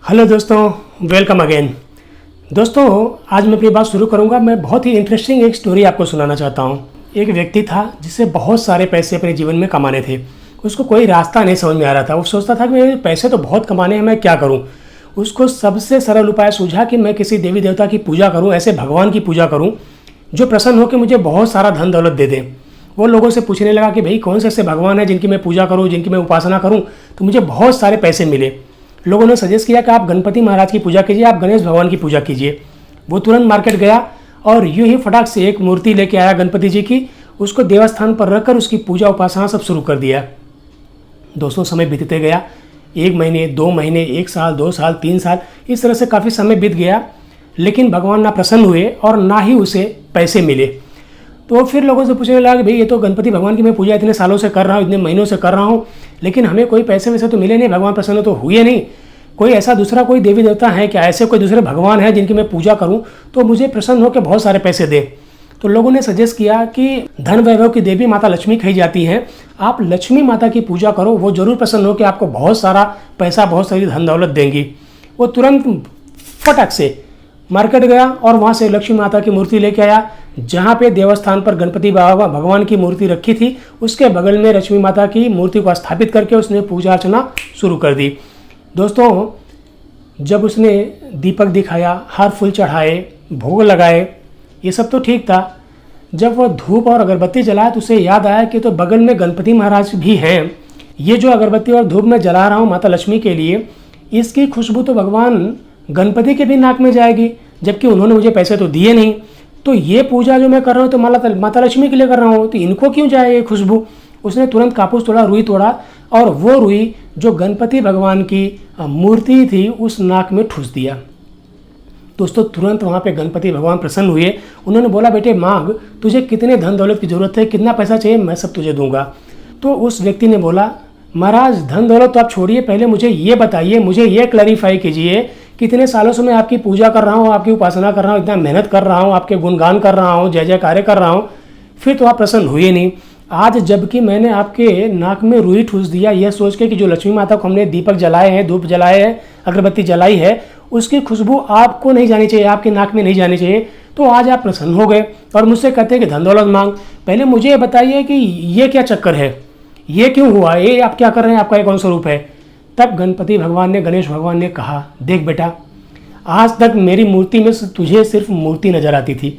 Hello दोस्तों, welcome again. दोस्तों, आज मैं अपनी बात शुरू करूंगा। मैं बहुत ही इंटरेस्टिंग एक स्टोरी आपको सुनाना चाहता हूं। एक व्यक्ति था जिसे बहुत सारे पैसे अपने जीवन में कमाने थे। उसको कोई रास्ता नहीं समझ में आ रहा था। वो सोचता था कि मेरे पैसे तो बहुत कमाने हैं, मैं क्या करूं। उसको सबसे सरल उपाय सूझा कि मैं किसी देवी देवता की पूजा करूँ, ऐसे भगवान की पूजा करूँ जो प्रसन्न हो कि मुझे बहुत सारा धन दौलत दे दें। वो लोगों से पूछने लगा कि भाई कौन से ऐसे भगवान हैं जिनकी मैं पूजा करूँ, जिनकी मैं उपासना करूँ तो मुझे बहुत सारे पैसे मिले। लोगों ने सजेस्ट किया कि आप गणपति महाराज की पूजा कीजिए, आप गणेश भगवान की पूजा कीजिए। वो तुरंत मार्केट गया और यूं ही फटाक से एक मूर्ति लेके आया गणपति जी की। उसको देवस्थान पर रखकर उसकी पूजा उपासना सब शुरू कर दिया। दोस्तों, समय बीतते गया। 1 महीने, 2 महीने, 1 साल, 2 साल, 3 साल, इस तरह से काफ़ी समय बीत गया। लेकिन भगवान ना प्रसन्न हुए और ना ही उसे पैसे मिले। तो फिर लोगों से पूछने लगा कि भाई ये तो गणपति भगवान की मैं पूजा इतने सालों से कर रहा हूँ, इतने महीनों से कर रहा हूँ, लेकिन हमें कोई पैसे वैसे तो मिले नहीं, भगवान प्रसन्न तो हुए नहीं। कोई ऐसा दूसरा कोई देवी देवता है क्या, ऐसे कोई दूसरे भगवान है जिनकी मैं पूजा करूँ तो मुझे प्रसन्न होकर बहुत सारे पैसे दे। तो लोगों ने सजेस्ट किया कि धन वैभव की देवी माता लक्ष्मी कही जाती हैं, आप लक्ष्मी माता की पूजा करो, वो जरूर प्रसन्न हो कि आपको बहुत सारा पैसा, बहुत सारी धन दौलत देंगी। वो तुरंत फटक से मार्केट गया और वहाँ से लक्ष्मी माता की मूर्ति लेके आया। जहाँ पे देवस्थान पर गणपति बाबा भगवान की मूर्ति रखी थी, उसके बगल में लक्ष्मी माता की मूर्ति को स्थापित करके उसने पूजा अर्चना शुरू कर दी। दोस्तों, जब उसने दीपक दिखाया, हार फूल चढ़ाए, भोग लगाए, ये सब तो ठीक था। जब वह धूप और अगरबत्ती जलाया तो उसे याद आया कि तो बगल में गणपति महाराज भी हैं। ये जो अगरबत्ती और धूप मैं जला रहा हूँ माता लक्ष्मी के लिए, इसकी खुशबू तो भगवान गणपति के भी नाक में जाएगी, जबकि उन्होंने मुझे पैसे तो दिए नहीं। तो ये पूजा जो मैं कर रहा हूँ तो माता लक्ष्मी के लिए कर रहा हूँ, तो इनको क्यों जाए ये खुशबू। उसने तुरंत कापूस तोड़ा, रुई तोड़ा और वो रुई जो गणपति भगवान की मूर्ति थी उस नाक में ठूस दिया। दोस्तों, तुरंत वहाँ पे गणपति भगवान प्रसन्न हुए। उन्होंने बोला, बेटे मांग, तुझे कितने धन दौलत की ज़रूरत है, कितना पैसा चाहिए, मैं सब तुझे दूंगा। तो उस व्यक्ति ने बोला, महाराज धन दौलत तो आप छोड़िए, पहले मुझे ये बताइए, मुझे ये क्लैरिफाई कीजिए, कितने सालों से मैं आपकी पूजा कर रहा हूँ, आपकी उपासना कर रहा हूँ, इतना मेहनत कर रहा हूँ, आपके गुणगान कर रहा हूँ, जय जयकारे कर रहा हूँ, फिर तो आप प्रसन्न हुए नहीं। आज जबकि मैंने आपके नाक में रुई ठूस दिया, यह सोच के कि जो लक्ष्मी माता को हमने दीपक जलाए हैं, धूप जलाए हैं, अगरबत्ती जलाई है, उसकी खुशबू आपको नहीं जानी चाहिए, आपकी नाक में नहीं जानी चाहिए, तो आज आप प्रसन्न हो गए और मुझसे कहते हैं कि धन दौलत मांग। पहले मुझे ये बताइए कि ये क्या चक्कर है, ये क्यों हुआ, ये आप क्या कर रहे हैं, आपका ये कौन सा रूप है। तब गणपति भगवान ने, गणेश भगवान ने कहा, देख बेटा, आज तक मेरी मूर्ति में तुझे सिर्फ मूर्ति नजर आती थी,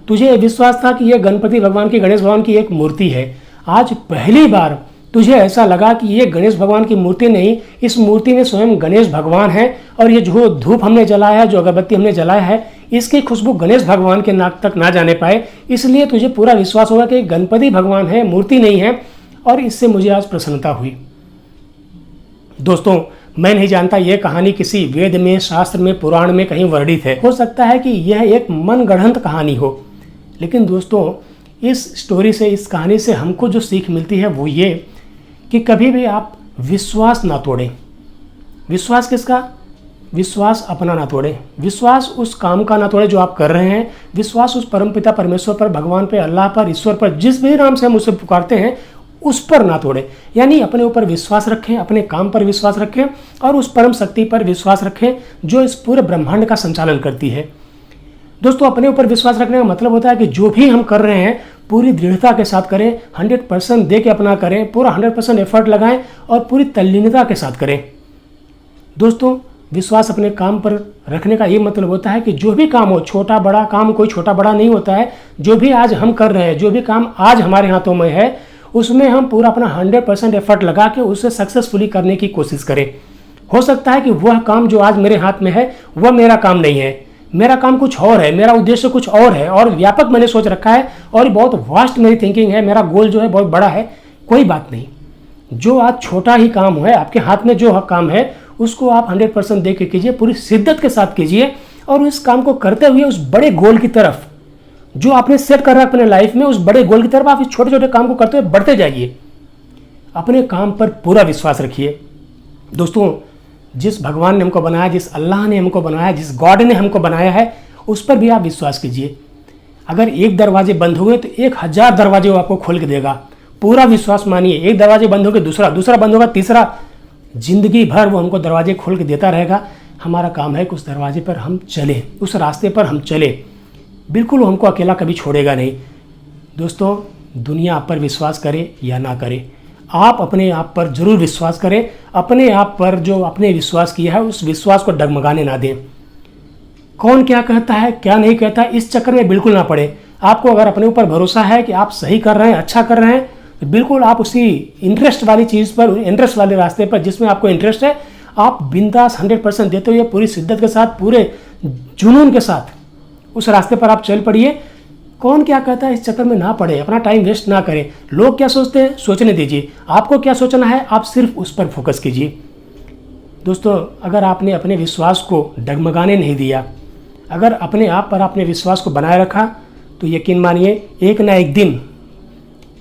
तुझे विश्वास था कि यह गणपति भगवान की, गणेश भगवान की एक मूर्ति है। आज पहली बार तुझे ऐसा लगा कि ये गणेश भगवान की मूर्ति नहीं, इस मूर्ति में स्वयं गणेश भगवान है, और ये जो धूप हमने जलाया है, जो अगरबत्ती हमने जलाया है, इसकी खुशबू गणेश भगवान के नाक तक ना जाने पाए, इसलिए तुझे पूरा विश्वास होगा कि गणपति भगवान है, मूर्ति नहीं है, और इससे मुझे आज प्रसन्नता हुई। दोस्तों, मैं नहीं जानता ये कहानी किसी वेद में, शास्त्र में, पुराण में कहीं वर्णित है। हो सकता है कि यह एक मनगढ़ंत कहानी हो, लेकिन दोस्तों इस स्टोरी से, इस कहानी से हमको जो सीख मिलती है वो ये कि कभी भी आप विश्वास ना तोड़ें। विश्वास किसका? विश्वास अपना ना तोड़ें। विश्वास उस काम का ना तोड़ें जो आप कर रहे हैं। विश्वास उस परमपिता परमेश्वर पर, भगवान पर, अल्लाह पर, ईश्वर पर, जिस भी नाम से हम उसे पुकारते हैं उस पर ना तोड़ें। यानी अपने ऊपर विश्वास रखें, अपने काम पर विश्वास रखें और उस परम शक्ति पर विश्वास रखें जो इस पूरे ब्रह्मांड का संचालन करती है। दोस्तों, अपने ऊपर विश्वास रखने का मतलब होता है कि जो भी हम कर रहे हैं पूरी दृढ़ता के साथ करें, 100% दे के अपना करें, पूरा 100% एफर्ट लगाएं और पूरी तल्लीनता के साथ करें। दोस्तों, विश्वास अपने काम पर रखने का ये मतलब होता है कि जो भी काम हो, छोटा बड़ा काम, कोई छोटा बड़ा नहीं होता है, जो भी आज हम कर रहे हैं, जो भी काम आज हमारे हाथों में है, उसमें हम पूरा अपना 100% एफर्ट लगा के उसे सक्सेसफुली करने की कोशिश करें। हो सकता है कि वह काम जो आज मेरे हाथ में है वह मेरा काम नहीं है, मेरा काम कुछ और है, मेरा उद्देश्य कुछ और है और व्यापक मैंने सोच रखा है और बहुत वास्ट मेरी थिंकिंग है, मेरा गोल जो है बहुत बड़ा है। कोई बात नहीं, जो आज छोटा ही काम है, आपके हाथ में जो काम है उसको आप 100% दे के कीजिए, पूरी शिद्दत के साथ कीजिए और उस काम को करते हुए उस बड़े गोल की तरफ जो आपने सेट कर रहा है अपने लाइफ में, उस बड़े गोल की तरफ आप इस छोटे छोटे काम को करते हुए बढ़ते जाइए। अपने काम पर पूरा विश्वास रखिए। दोस्तों, जिस भगवान ने हमको बनाया, जिस अल्लाह ने हमको बनाया, जिस गॉड ने हमको बनाया है, उस पर भी आप विश्वास कीजिए। अगर एक दरवाजे बंद हो गए तो 1000 दरवाजे वो आपको खोल के देगा। पूरा विश्वास मानिए। एक दरवाजे बंद हो गए, दूसरा बंद होगा, तीसरा, जिंदगी भर वो हमको दरवाजे खोल के देता रहेगा। हमारा काम है कि उस दरवाजे पर हम चलें, उस रास्ते पर हम चलें। बिल्कुल वो हमको अकेला कभी छोड़ेगा नहीं। दोस्तों, दुनिया आप पर विश्वास करे या ना करे, आप अपने आप पर जरूर विश्वास करें। अपने आप पर जो आपने विश्वास किया है उस विश्वास को डगमगाने ना दें। कौन क्या कहता है क्या नहीं कहता इस चक्कर में बिल्कुल ना पड़े। आपको अगर अपने ऊपर भरोसा है कि आप सही कर रहे हैं, अच्छा कर रहे हैं, तो बिल्कुल आप उसी इंटरेस्ट वाली चीज़ पर, इंटरेस्ट वाले रास्ते पर जिसमें आपको इंटरेस्ट है, आप बिंदास 100% देते हुए पूरी शिद्दत के साथ, पूरे जुनून के साथ उस रास्ते पर आप चल पड़िए। कौन क्या कहता है इस चक्कर में ना पड़े, अपना टाइम वेस्ट ना करें। लोग क्या सोचते हैं सोचने दीजिए, आपको क्या सोचना है आप सिर्फ उस पर फोकस कीजिए। दोस्तों, अगर आपने अपने विश्वास को डगमगाने नहीं दिया, अगर अपने आप पर आपने विश्वास को बनाए रखा, तो यकीन मानिए एक ना एक दिन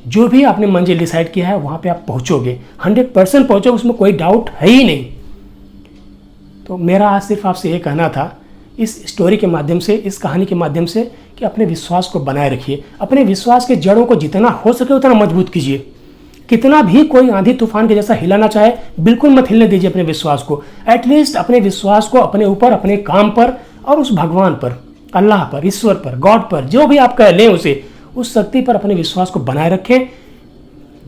जो भी आपने मंजिल डिसाइड किया है वहाँ पे आप पहुँचोगे, 100% पहुँचोगे, उसमें कोई डाउट है ही नहीं। तो मेरा आज सिर्फ आपसे ये कहना था इस स्टोरी के माध्यम से, इस कहानी के माध्यम से, कि अपने विश्वास को बनाए रखिए। अपने विश्वास के जड़ों को जितना हो सके उतना मजबूत कीजिए। कितना भी कोई आंधी तूफान के जैसा हिलाना चाहे, बिल्कुल मत हिलने दीजिए अपने विश्वास को। एटलीस्ट अपने विश्वास को अपने ऊपर, अपने काम पर और उस भगवान पर, अल्लाह पर, ईश्वर पर, गॉड पर, जो भी आप कह लें उसे, उस शक्ति पर अपने विश्वास को बनाए रखें।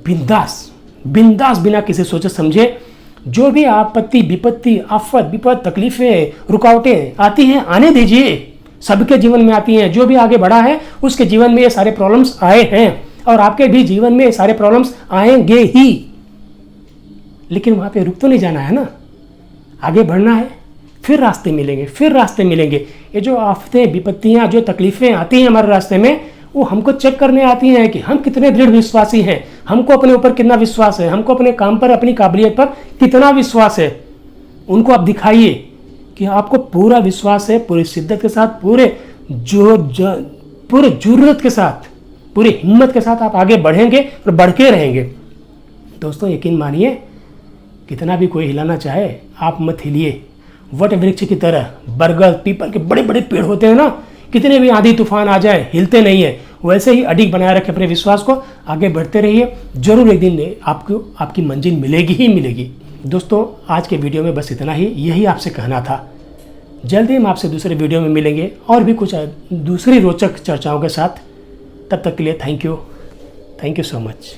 बिंदास बिंदास बिना किसी सोचे समझे जो भी आपत्ति, विपत्ति, आफत, विपद, तकलीफें, रुकावटें आती हैं आने दीजिए। सबके जीवन में आती हैं। जो भी आगे बढ़ा है उसके जीवन में ये सारे प्रॉब्लम्स आए हैं और आपके भी जीवन में ये सारे प्रॉब्लम्स आएंगे ही। लेकिन वहाँ पे रुक तो नहीं जाना है ना, आगे बढ़ना है। फिर रास्ते मिलेंगे, फिर रास्ते मिलेंगे। ये जो आफतें, विपत्तियाँ, जो तकलीफें आती हैं हमारे रास्ते में, वो हमको चेक करने आती हैं कि हम कितने दृढ़ विश्वासी हैं, हमको अपने ऊपर कितना विश्वास है, हमको अपने काम पर, अपनी काबिलियत पर कितना विश्वास है। उनको आप दिखाइए कि आपको पूरा विश्वास है, पूरी शिद्दत के साथ, पूरे जुर्रत के साथ, पूरी हिम्मत के साथ आप आगे बढ़ेंगे और बढ़ के रहेंगे। दोस्तों, यकीन मानिए, कितना भी कोई हिलाना चाहे आप मत हिलिए। वट वृक्ष की तरह, बरगद, पीपल के बड़े बड़े पेड़ होते हैं ना, कितने भी आंधी तूफान आ जाए हिलते नहीं है। वैसे ही अडिग बनाए रखें अपने विश्वास को, आगे बढ़ते रहिए। जरूर एक दिन आपको आपकी मंजिल मिलेगी ही मिलेगी। दोस्तों, आज के वीडियो में बस इतना ही, यही आपसे कहना था। जल्दी हम आपसे दूसरे वीडियो में मिलेंगे और भी कुछ दूसरी रोचक चर्चाओं के साथ। तब तक के लिए थैंक यू सो मच।